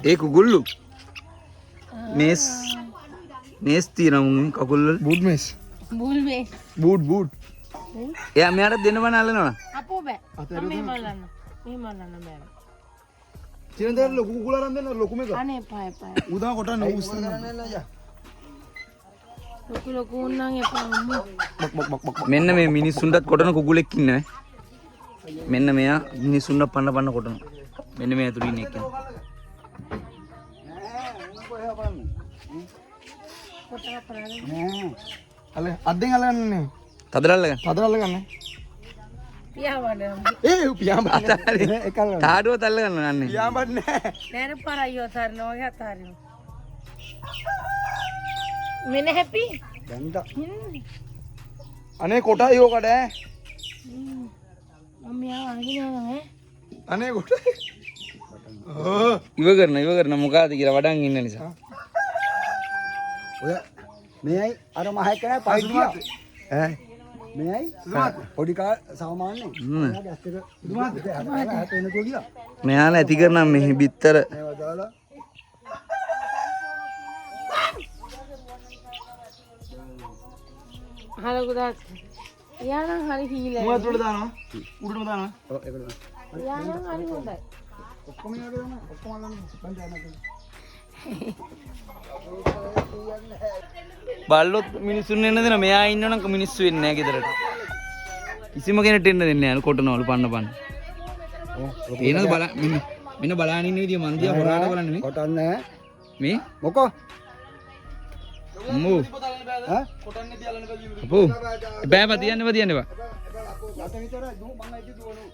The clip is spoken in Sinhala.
ඒ කුකුල්ලු මේස් තියෙනවා කකුල් වල බූට් මේස්. බුල් මේ. බූට්. එයා මෙයාට දෙන්න බෑ නල්ලනවා අපෝ බෑ. මේ බලන්න. මේ බලන්න බෑ. චිරන්දර ලොකු කුකුල අරන් දෙන්න ලොකු මේක. අනේ පය. උදා කොටන්න උස්සන්න. ලොකු උන්නම් එපා අම්මෝ. බක්. මෙන්න මේ මිනිස්සුන්ටත් කොටන කුකුලෙක් ඉන්නේ මෙන්න මෙයා මිනිස්සුන්ට පන්න කොටන මෙන්න මේ ඇතුළේ ඉන්නේ එක්කෙනා අල අද්දෙන් අල්ලන්නේ. තදරල්ල ගන්න තදරල්ල ගන්න. පියාඹන්න. පියාඹන්න. එකල්ල. තාඩුව තල්ල ගන්න යන්නේ. පියාඹන්න නෑ. නෑර පරයියෝ තරන ඔය අතාරිනු. මෙන්න හැපි. දැන්ද. අනේ කොටයි ඕකට ඈ. අම්මියා අහිනවා ඈ. අනේ කොටයි. ඉව කරන මොකද කියලා වඩන් ඉන්න නිසා. ඔය මේයි අර මහයක් නෑ පයිට් ගියා. ඈ මේයි පොඩි කා සාමාන්‍යනේ. එයාගේ ඇස් දෙක දුමාත් එන තුව ගියා. මෙයාලා ඇති කරන මෙහි බිත්තර මේවා දාලා හලකුදාත්. යානම් හරි හීලයි. මොකද උඩට දානවා? උඩටම දානවා. ඔව් ඒකට යානම් හරි හොඳයි. ඔක්කොම යාගෙන යනවා. ඔක්කොම අල්ලන්න බං දැනගන්න. බල්ලොත් මිනිස්සුන් එන්න දෙන මෙයා ඉන්නවනම් මිනිස්සු වෙන්නේ නැහැ ගෙදරට කිසිම කෙනෙක්ට එන්න දෙන්නේ නැහැ කොටනවලු පන්න තේනද බල මෙන්න බලාගෙන ඉන්න විදිය මන් දිහා හොරාට බලන්නේ මේ කොටන්නේ මේ මොකෝ? අම්මෝ ඈ? අපෝ බෑ තියන්න බා යට විතර දුව මං ඇවිත් දුවනවා.